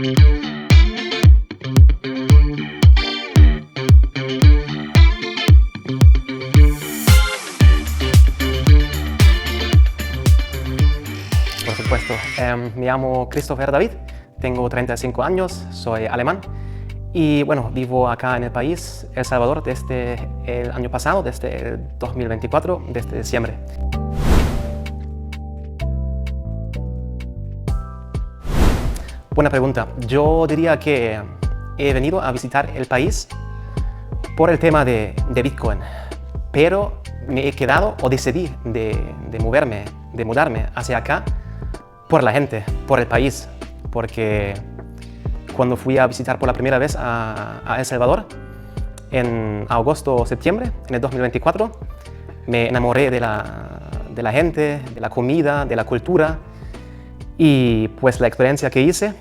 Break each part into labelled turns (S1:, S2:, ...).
S1: Por supuesto. Me llamo Christopher David, tengo 35 años, soy alemán y bueno, vivo acá en el país, El Salvador, desde el año pasado, desde el 2024, desde diciembre. Buena pregunta. Yo diría que he venido a visitar el país por el tema de Bitcoin, pero me he quedado o decidí de mudarme hacia acá por la gente, por el país, porque cuando fui a visitar por la primera vez a El Salvador en agosto o septiembre en el 2024, me enamoré de la gente, de la comida, de la cultura y pues la experiencia que hice,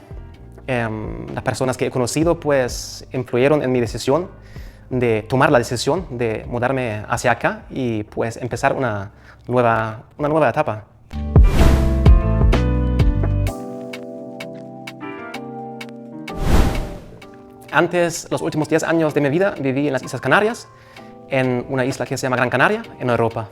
S1: las personas que he conocido pues influyeron en mi decisión de tomar la decisión de mudarme hacia acá y pues empezar una nueva etapa. Antes, los últimos 10 años de mi vida, viví en las Islas Canarias, en una isla que se llama Gran Canaria, en Europa.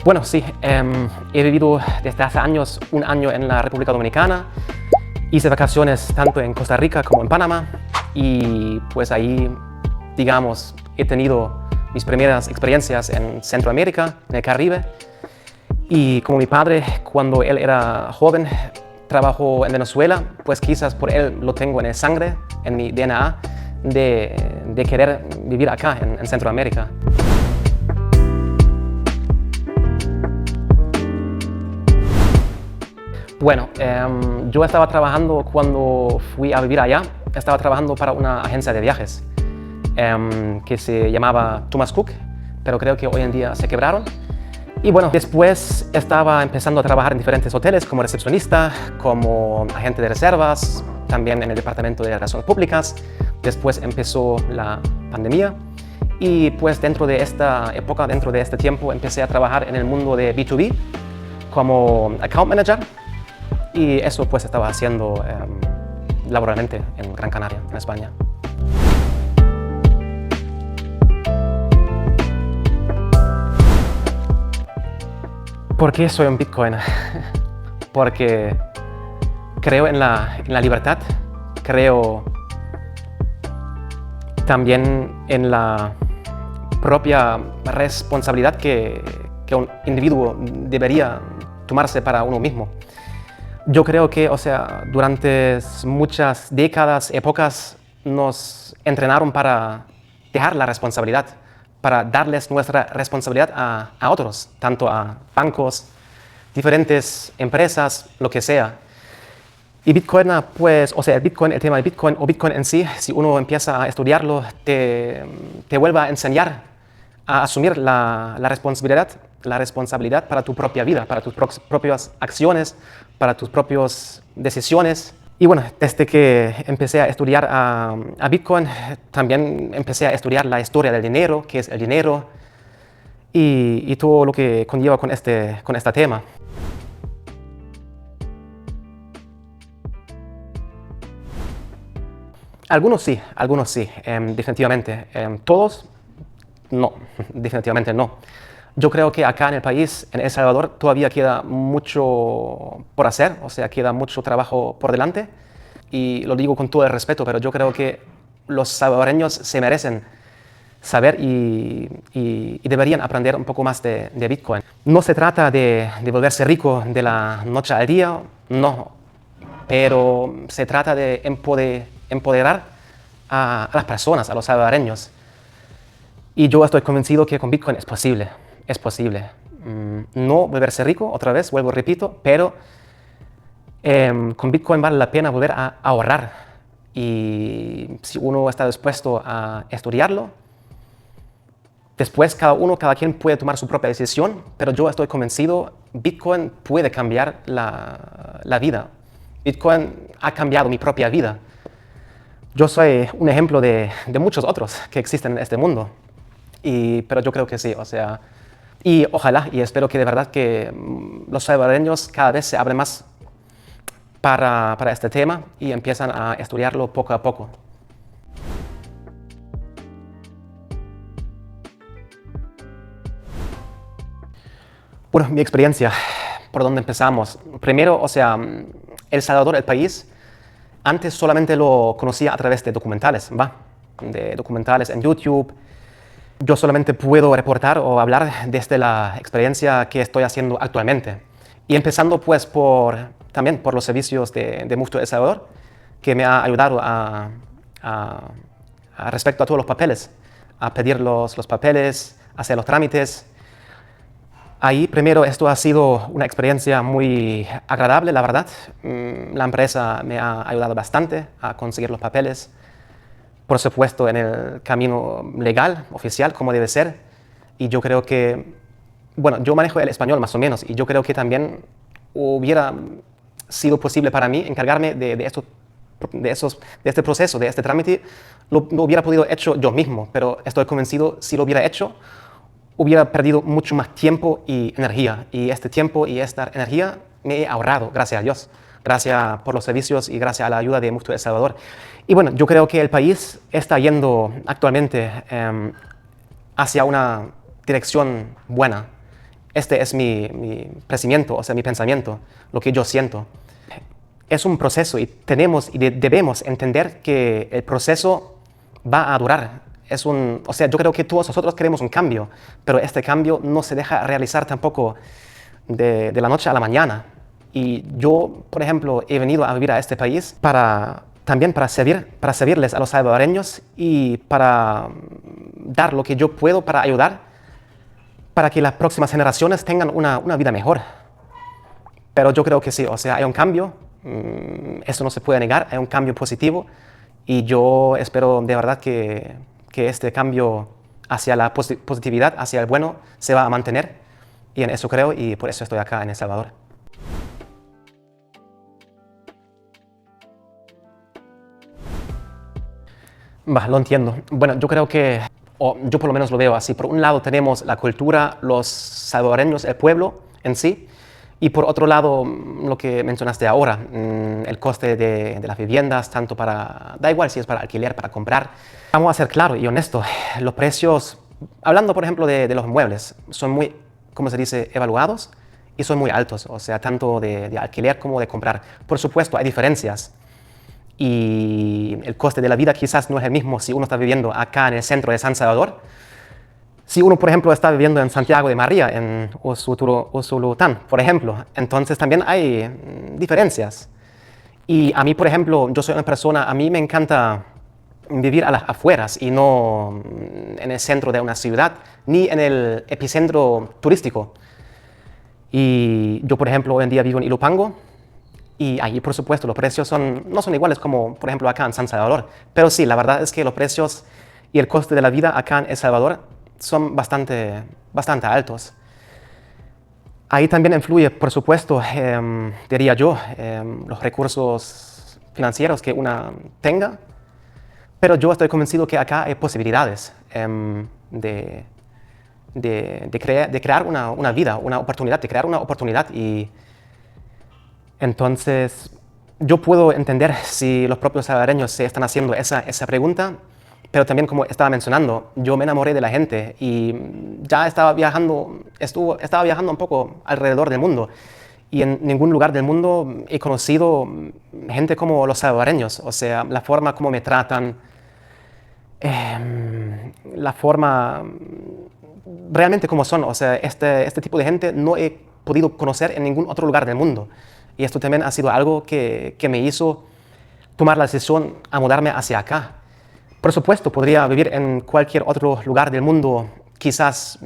S1: Bueno, sí, he vivido desde hace años, un año en la República Dominicana, hice vacaciones tanto en Costa Rica como en Panamá y pues ahí, digamos, he tenido mis primeras experiencias en Centroamérica, en el Caribe. Y como mi padre, cuando él era joven, trabajó en Venezuela, pues quizás por él lo tengo en el sangre, en mi DNA, de querer vivir acá en Centroamérica. Bueno, yo estaba trabajando cuando fui a vivir allá, estaba trabajando para una agencia de viajes que se llamaba Thomas Cook, pero creo que hoy en día se quebraron. Y bueno, después estaba empezando a trabajar en diferentes hoteles como recepcionista, como agente de reservas, también en el departamento de relaciones públicas. Después empezó la pandemia y pues dentro de esta época, dentro de este tiempo, empecé a trabajar en el mundo de B2B como account manager y eso pues estaba haciendo laboralmente en Gran Canaria, en España. ¿Por qué soy un Bitcoin? Porque creo en la libertad, creo también en la propia responsabilidad que un individuo debería tomarse para uno mismo. Yo creo que, durante muchas décadas, épocas, nos entrenaron para dejar la responsabilidad, para darles nuestra responsabilidad a otros, tanto a bancos, diferentes empresas, lo que sea. Y Bitcoin, pues, el tema de Bitcoin o Bitcoin en sí, si uno empieza a estudiarlo, te vuelve a enseñar a asumir la responsabilidad para tu propia vida, para tus propias acciones, para tus propias decisiones. Y bueno, desde que empecé a estudiar a Bitcoin, también empecé a estudiar la historia del dinero, qué es el dinero y todo lo que conlleva con este tema. Algunos sí, definitivamente. Todos, no, definitivamente no. Yo creo que acá en el país, en El Salvador, todavía queda mucho por hacer, queda mucho trabajo por delante. Y lo digo con todo el respeto, pero yo creo que los salvadoreños se merecen saber y deberían aprender un poco más de Bitcoin. No se trata de volverse rico de la noche al día, no. Pero se trata de empoderar a las personas, a los salvadoreños. Y yo estoy convencido que con Bitcoin es posible. Es posible. No volverse rico, otra vez, repito, pero con Bitcoin vale la pena volver a ahorrar. Y si uno está dispuesto a estudiarlo, después cada quien puede tomar su propia decisión, pero yo estoy convencido Bitcoin puede cambiar la vida. Bitcoin ha cambiado mi propia vida. Yo soy un ejemplo de muchos otros que existen en este mundo. Pero yo creo que sí, Y ojalá, y espero que de verdad que los salvadoreños cada vez se abren más para este tema y empiezan a estudiarlo poco a poco. Bueno, mi experiencia, por dónde empezamos. Primero, o sea, El Salvador, el país, antes solamente lo conocía a través de documentales, ¿va? De documentales en YouTube. Yo solamente puedo reportar o hablar desde la experiencia que estoy haciendo actualmente. Y empezando pues también por los servicios de Muftu El Salvador, que me ha ayudado respecto a todos los papeles, a pedir los papeles, hacer los trámites. Ahí, primero, esto ha sido una experiencia muy agradable, la verdad. La empresa me ha ayudado bastante a conseguir los papeles. Por supuesto, en el camino legal, oficial, como debe ser. Y yo creo que, bueno, yo manejo el español más o menos, y yo creo que también hubiera sido posible para mí encargarme de este proceso, de este trámite. Lo hubiera podido hecho yo mismo, pero estoy convencido, si lo hubiera hecho, hubiera perdido mucho más tiempo y energía. Y este tiempo y esta energía me he ahorrado, gracias a Dios. Gracias por los servicios y gracias a la ayuda de Muftu El Salvador. Y bueno, yo creo que el país está yendo actualmente hacia una dirección buena. Este es mi crecimiento, o sea, mi pensamiento, lo que yo siento. Es un proceso y tenemos y debemos entender que el proceso va a durar. O sea, yo creo que todos nosotros queremos un cambio, pero este cambio no se deja realizar tampoco de la noche a la mañana. Y yo, por ejemplo, he venido a vivir a este país también para servirles a los salvadoreños y para dar lo que yo puedo para ayudar, para que las próximas generaciones tengan una vida mejor. Pero yo creo que sí, o sea, hay un cambio, eso no se puede negar, hay un cambio positivo y yo espero de verdad que este cambio hacia la positividad, hacia el bueno, se va a mantener. Y en eso creo y por eso estoy acá en El Salvador. Lo entiendo. Bueno, yo creo que, o yo por lo menos lo veo así. Por un lado tenemos la cultura, los salvadoreños, el pueblo en sí. Y por otro lado, lo que mencionaste ahora, el coste de las viviendas, da igual si es para alquiler, para comprar. Vamos a ser claros y honestos, los precios, hablando por ejemplo de los muebles, son muy, ¿cómo se dice?, evaluados y son muy altos, o sea, tanto de alquiler como de comprar. Por supuesto, hay diferencias y el coste de la vida quizás no es el mismo si uno está viviendo acá en el centro de San Salvador. Si uno, por ejemplo, está viviendo en Santiago de María, en Usulután, por ejemplo, entonces también hay diferencias. Y a mí, por ejemplo, yo soy una persona, a mí me encanta vivir a las afueras y no en el centro de una ciudad, ni en el epicentro turístico. Y yo, por ejemplo, hoy en día vivo en Ilopango y allí, por supuesto, los precios no son iguales como, por ejemplo, acá en San Salvador. Pero sí, la verdad es que los precios y el coste de la vida acá en El Salvador son bastante altos. Ahí también influye, por supuesto, diría yo, los recursos financieros que una tenga, pero yo estoy convencido que acá hay posibilidades de crear una vida, una oportunidad, de crear una oportunidad. Y entonces yo puedo entender si los propios salvadoreños se están haciendo esa pregunta. Pero también, como estaba mencionando, yo me enamoré de la gente y ya estaba viajando un poco alrededor del mundo. Y en ningún lugar del mundo he conocido gente como los salvadoreños. O sea, la forma como me tratan, la forma realmente como son. O sea, este tipo de gente no he podido conocer en ningún otro lugar del mundo. Y esto también ha sido algo que me hizo tomar la decisión a mudarme hacia acá. Por supuesto, podría vivir en cualquier otro lugar del mundo, quizás,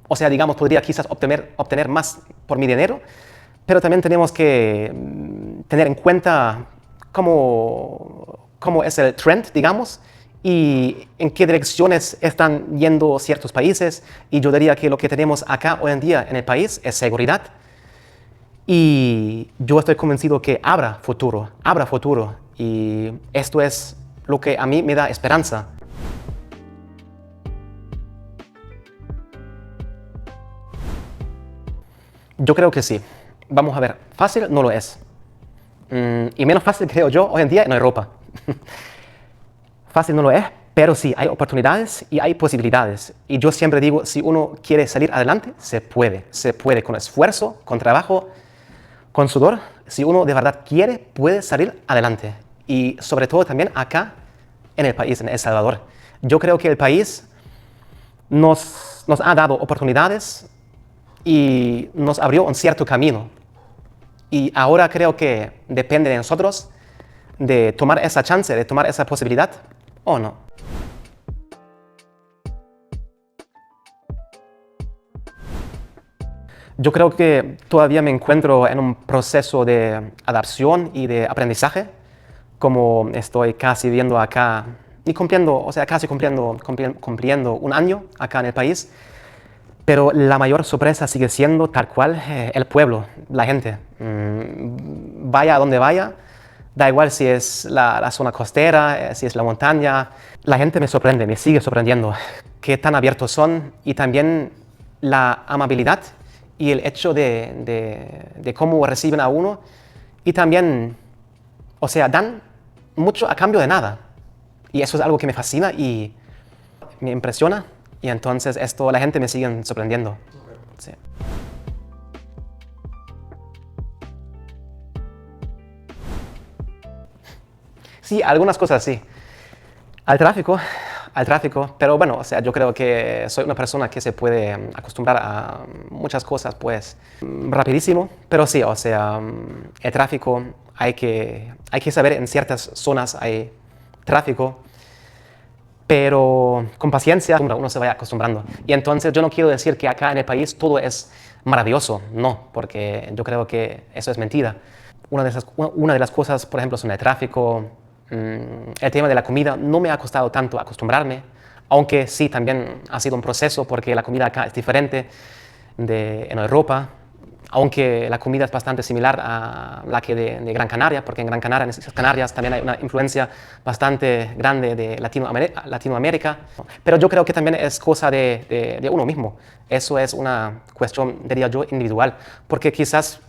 S1: o sea, digamos, podría quizás obtener más por mi dinero, pero también tenemos que tener en cuenta cómo es el trend, digamos, y en qué direcciones están yendo ciertos países. Y yo diría que lo que tenemos acá hoy en día en el país es seguridad. Y yo estoy convencido que habrá futuro, y esto es lo que a mí me da esperanza. Yo creo que sí. Vamos a ver, fácil no lo es. Y menos fácil creo yo hoy en día en Europa. Fácil no lo es, pero sí, hay oportunidades y hay posibilidades. Y yo siempre digo, si uno quiere salir adelante, se puede. Se puede con esfuerzo, con trabajo, con sudor. Si uno de verdad quiere, puede salir adelante. Y sobre todo también acá en el país, en El Salvador. Yo creo que el país nos ha dado oportunidades y nos abrió un cierto camino. Y ahora creo que depende de nosotros de tomar esa chance, de tomar esa posibilidad o no. Yo creo que todavía me encuentro en un proceso de adaptación y de aprendizaje, como estoy casi viviendo acá y cumpliendo, o sea, casi cumpliendo un año acá en el país. Pero la mayor sorpresa sigue siendo tal cual el pueblo, la gente. Vaya a donde vaya, da igual si es la zona costera, si es la montaña. La gente me sorprende, me sigue sorprendiendo qué tan abiertos son y también la amabilidad y el hecho de cómo reciben a uno y también, o sea, dan mucho a cambio de nada. Y eso es algo que me fascina y me impresiona. Y entonces esto, la gente me sigue sorprendiendo. Sí. Sí, algunas cosas sí. Al tráfico, pero bueno, o sea, yo creo que soy una persona que se puede acostumbrar a muchas cosas, pues, rapidísimo, pero sí, o sea, el tráfico hay que saber en ciertas zonas hay tráfico, pero con paciencia uno se vaya acostumbrando. Y entonces yo no quiero decir que acá en el país todo es maravilloso, no, porque yo creo que eso es mentira. Una de las cosas, por ejemplo, son el tráfico, el tema de la comida. No me ha costado tanto acostumbrarme, aunque sí también ha sido un proceso porque la comida acá es diferente en Europa. Aunque la comida es bastante similar a la que de Gran Canaria, porque en Gran Canaria, en las Islas Canarias, también hay una influencia bastante grande de Latinoamérica. Pero yo creo que también es cosa de uno mismo. Eso es una cuestión, diría yo, individual, porque quizás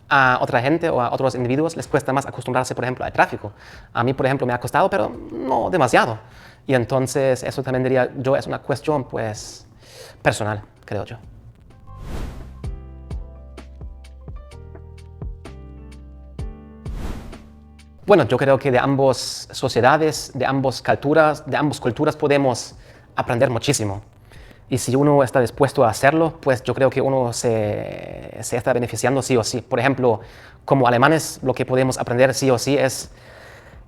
S1: a otra gente o a otros individuos les cuesta más acostumbrarse, por ejemplo, al tráfico. A mí, por ejemplo, me ha costado, pero no demasiado. Y entonces eso también diría yo es una cuestión, pues, personal, creo yo. Bueno, yo creo que de ambas sociedades, de ambas culturas podemos aprender muchísimo. Y si uno está dispuesto a hacerlo, pues yo creo que uno se está beneficiando sí o sí. Por ejemplo, como alemanes, lo que podemos aprender sí o sí es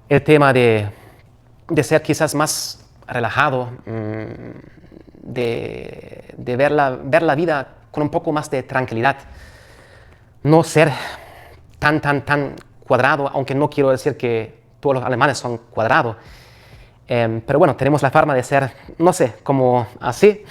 S1: el tema de ser quizás más relajado, de ver la vida con un poco más de tranquilidad. No ser tan cuadrado, aunque no quiero decir que todos los alemanes son cuadrados. Pero bueno, tenemos la forma de ser, no sé, como así,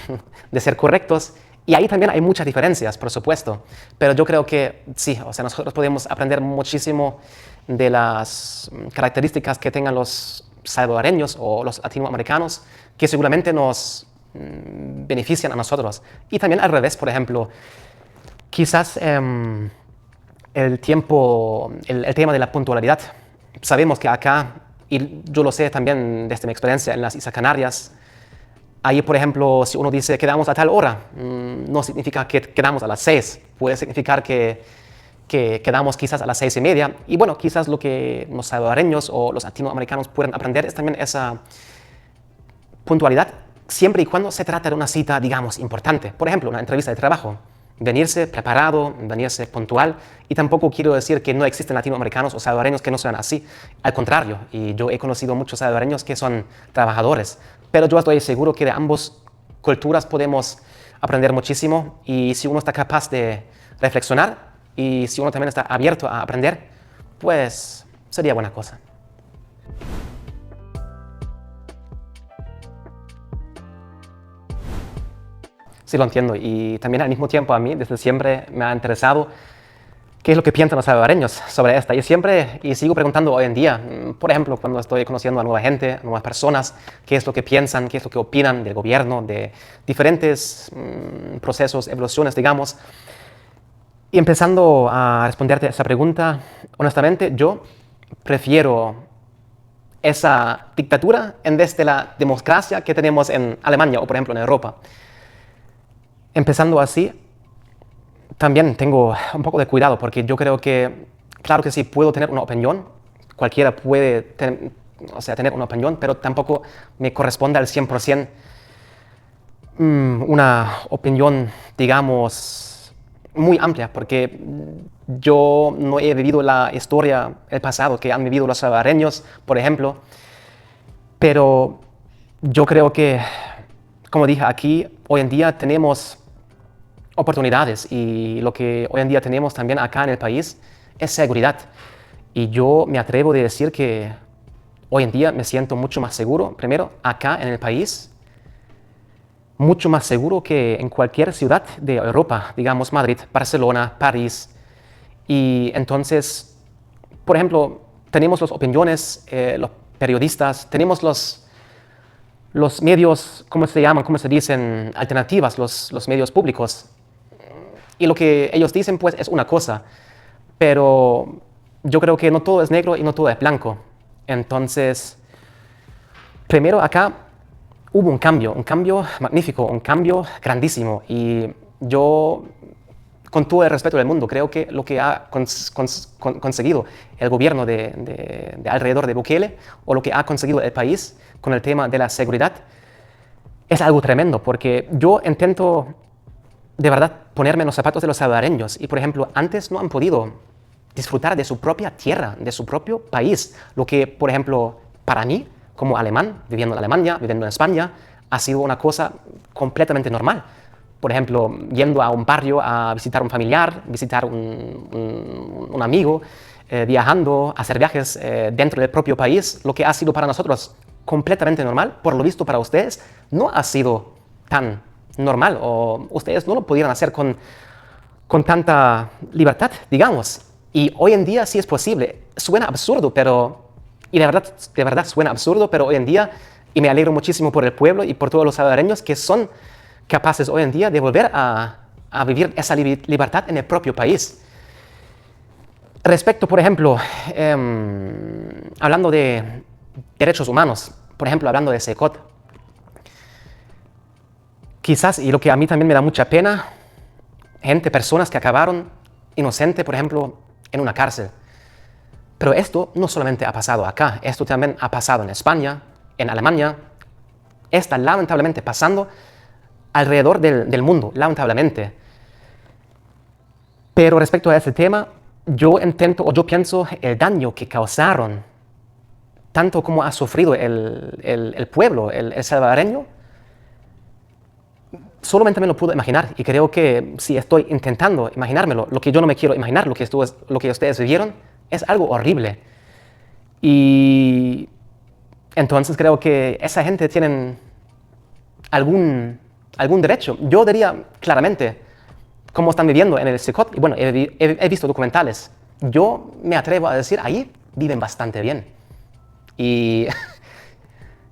S1: de ser correctos. Y ahí también hay muchas diferencias, por supuesto. Pero yo creo que sí, o sea, nosotros podemos aprender muchísimo de las características que tengan los salvadoreños o los latinoamericanos, que seguramente nos benefician a nosotros. Y también al revés, por ejemplo, quizás el tema de la puntualidad. Sabemos que acá, y yo lo sé también desde mi experiencia en las Islas Canarias, ahí, por ejemplo, si uno dice quedamos a tal hora, no significa que quedamos a las 6, puede significar que quedamos quizás a las 6:30. Y bueno, quizás lo que los salvadoreños o los latinoamericanos pueden aprender es también esa puntualidad, siempre y cuando se trata de una cita, digamos, importante. Por ejemplo, una entrevista de trabajo. Venirse preparado, venirse puntual. Y tampoco quiero decir que no existen latinoamericanos o salvadoreños que no sean así. Al contrario, y yo he conocido muchos salvadoreños que son trabajadores. Pero yo estoy seguro que de ambas culturas podemos aprender muchísimo. Y si uno está capaz de reflexionar y si uno también está abierto a aprender, pues sería buena cosa. Sí, lo entiendo. Y también al mismo tiempo a mí desde siempre me ha interesado qué es lo que piensan los salvadoreños sobre esta. Y sigo preguntando hoy en día, por ejemplo, cuando estoy conociendo a nueva gente, a nuevas personas, qué es lo que piensan, qué es lo que opinan del gobierno, de diferentes procesos, evoluciones, digamos. Y empezando a responderte a esa pregunta, honestamente, yo prefiero esa dictadura en vez de la democracia que tenemos en Alemania o, por ejemplo, en Europa. Empezando así, también tengo un poco de cuidado porque yo creo que, claro que sí, puedo tener una opinión, cualquiera puede tener una opinión, pero tampoco me corresponde al 100% una opinión, digamos, muy amplia, porque yo no he vivido la historia, el pasado que han vivido los salvadoreños, por ejemplo, pero yo creo que, como dije aquí, hoy en día tenemos oportunidades y lo que hoy en día tenemos también acá en el país es seguridad. Y yo me atrevo a decir que hoy en día me siento mucho más seguro, primero, acá en el país, mucho más seguro que en cualquier ciudad de Europa, digamos Madrid, Barcelona, París. Y entonces, por ejemplo, tenemos las opiniones, los periodistas, tenemos los medios, ¿cómo se llaman? ¿Cómo se dicen? Alternativas, los medios públicos. Y lo que ellos dicen, pues, es una cosa. Pero yo creo que no todo es negro y no todo es blanco. Entonces, primero acá hubo un cambio magnífico, un cambio grandísimo. Y yo, con todo el respeto del mundo, creo que lo que ha conseguido el gobierno de alrededor de Bukele, o lo que ha conseguido el país con el tema de la seguridad, es algo tremendo, porque yo intento de verdad ponerme en los zapatos de los salvadoreños. Y, por ejemplo, antes no han podido disfrutar de su propia tierra, de su propio país. Lo que, por ejemplo, para mí, como alemán, viviendo en Alemania, viviendo en España, ha sido una cosa completamente normal. Por ejemplo, yendo a un barrio a visitar un familiar, visitar un amigo, viajando, hacer viajes dentro del propio país, lo que ha sido para nosotros completamente normal, por lo visto para ustedes, no ha sido tan normal, o ustedes no lo pudieran hacer con tanta libertad, digamos. Y hoy en día sí es posible. Suena absurdo, pero... Y de verdad suena absurdo, pero hoy en día, y me alegro muchísimo por el pueblo y por todos los salvadoreños que son capaces hoy en día de volver a vivir esa libertad en el propio país. Respecto, por ejemplo, hablando de derechos humanos, por ejemplo, hablando de SECOT, quizás, y lo que a mí también me da mucha pena, personas que acabaron inocente, por ejemplo, en una cárcel. Pero esto no solamente ha pasado acá, esto también ha pasado en España, en Alemania. Está lamentablemente pasando alrededor del mundo, lamentablemente. Pero respecto a este tema, yo pienso el daño que causaron, tanto como ha sufrido el pueblo, el salvadoreño, solamente me lo puedo imaginar, y creo que si estoy intentando imaginármelo, lo que yo no me quiero imaginar, lo que ustedes vivieron, es algo horrible. Y entonces creo que esa gente tiene algún derecho. Yo diría claramente cómo están viviendo en el SECOT, y bueno, he visto documentales. Yo me atrevo a decir, ahí viven bastante bien. Y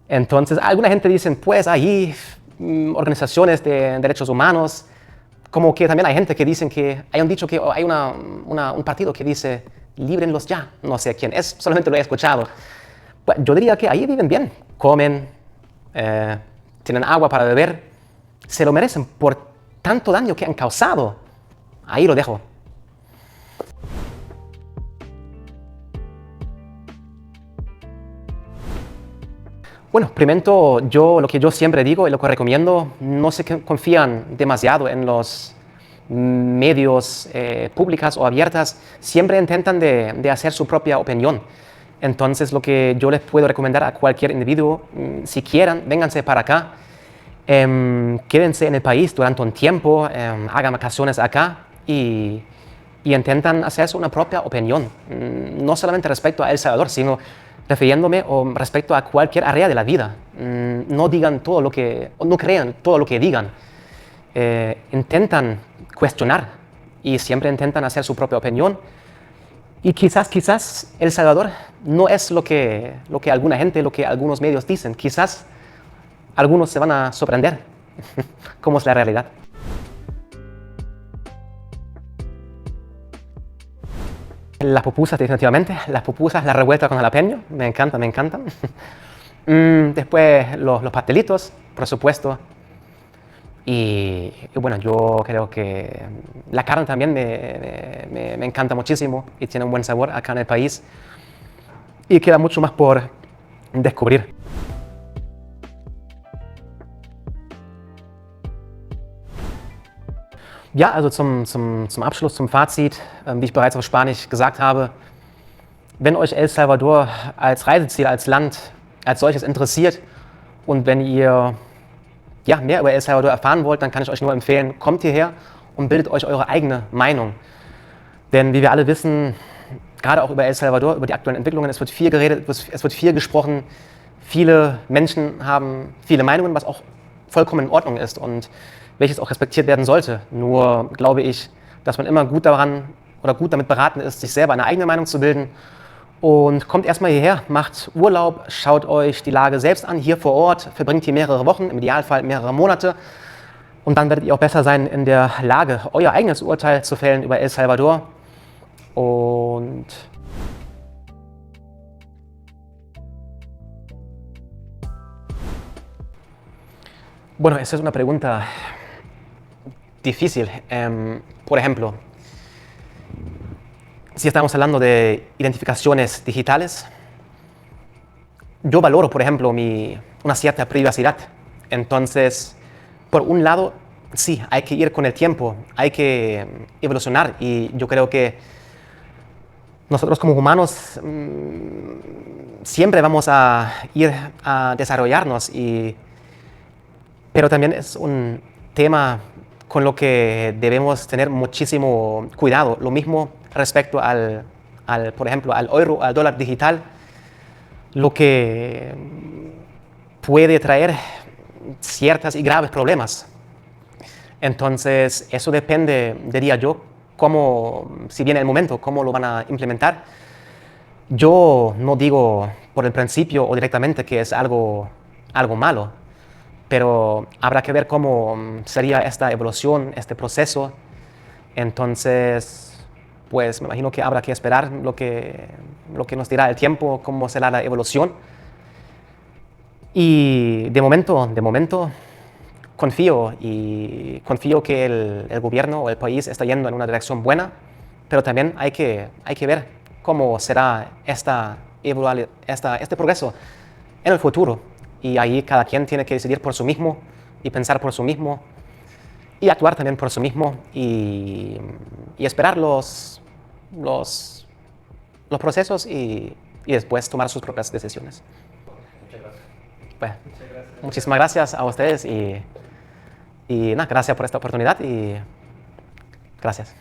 S1: entonces alguna gente dice, pues ahí organizaciones de derechos humanos, como que también hay gente que dicen que, hay un dicho que hay un partido que dice, líbrenlos ya, no sé quién es, solamente lo he escuchado. Pues yo diría que ahí viven bien, comen, tienen agua para beber, se lo merecen por tanto daño que han causado. Ahí lo dejo. Bueno, primero, lo que yo siempre digo y lo que recomiendo, no se confían demasiado en los medios públicas o abiertas, siempre intentan de hacer su propia opinión. Entonces, lo que yo les puedo recomendar a cualquier individuo, si quieran, vénganse para acá, quédense en el país durante un tiempo, hagan vacaciones acá y intentan hacerse una propia opinión, no solamente respecto a El Salvador, sino refiriéndome o respecto a cualquier área de la vida. No digan todo lo que, no crean todo lo que digan. Intentan cuestionar y siempre intentan hacer su propia opinión. Y quizás El Salvador no es lo que alguna gente, lo que algunos medios dicen. Quizás algunos se van a sorprender cómo es la realidad. Las pupusas, definitivamente. Las pupusas, la revuelta con jalapeño, me encanta, me encantan. Después los pastelitos, por supuesto. Y bueno, yo creo que la carne también me encanta muchísimo y tiene un buen sabor acá en el país. Y queda mucho más por descubrir. Ja, also zum Abschluss, zum Fazit, wie ich bereits auf Spanisch gesagt habe, wenn euch El Salvador als Reiseziel, als Land, als solches interessiert und wenn ihr ja, mehr über El Salvador erfahren wollt, dann kann ich euch nur empfehlen, kommt hierher und bildet euch eure eigene Meinung. Denn wie wir alle wissen, gerade auch über El Salvador, über die aktuellen Entwicklungen, es wird viel geredet, es wird viel gesprochen. Viele Menschen haben viele Meinungen, was auch vollkommen in Ordnung ist und welches auch respektiert werden sollte. Nur glaube ich, dass man immer gut daran oder gut damit beraten ist, sich selber eine eigene Meinung zu bilden. Und kommt erstmal hierher, macht Urlaub, schaut euch die Lage selbst an, hier vor Ort, verbringt hier mehrere Wochen, im Idealfall mehrere Monate. Und dann werdet ihr auch besser sein in der Lage, euer eigenes Urteil zu fällen über El Salvador. Und bueno, esa es una pregunta difícil. Por ejemplo, si estamos hablando de identificaciones digitales, yo valoro, por ejemplo, una cierta privacidad. Entonces, por un lado, sí, hay que ir con el tiempo, hay que evolucionar y yo creo que nosotros como humanos siempre vamos a ir a desarrollarnos, pero también es un tema con lo que debemos tener muchísimo cuidado. Lo mismo respecto por ejemplo, al euro, al dólar digital, lo que puede traer ciertos y graves problemas. Entonces, eso depende, diría yo, si viene el momento, cómo lo van a implementar. Yo no digo por el principio o directamente que es algo malo, pero habrá que ver cómo sería esta evolución, este proceso. Entonces, pues me imagino que habrá que esperar lo que nos dirá el tiempo, cómo será la evolución. Y de momento confío que el gobierno o el país está yendo en una dirección buena, pero también hay que ver cómo será este progreso en el futuro. Y ahí cada quien tiene que decidir por sí mismo y pensar por sí mismo y actuar también por sí mismo y esperar los procesos y después tomar sus propias decisiones.
S2: Muchas gracias.
S1: Pues,
S2: Muchas gracias.
S1: muchísimas gracias a ustedes y nada, gracias por esta oportunidad y gracias.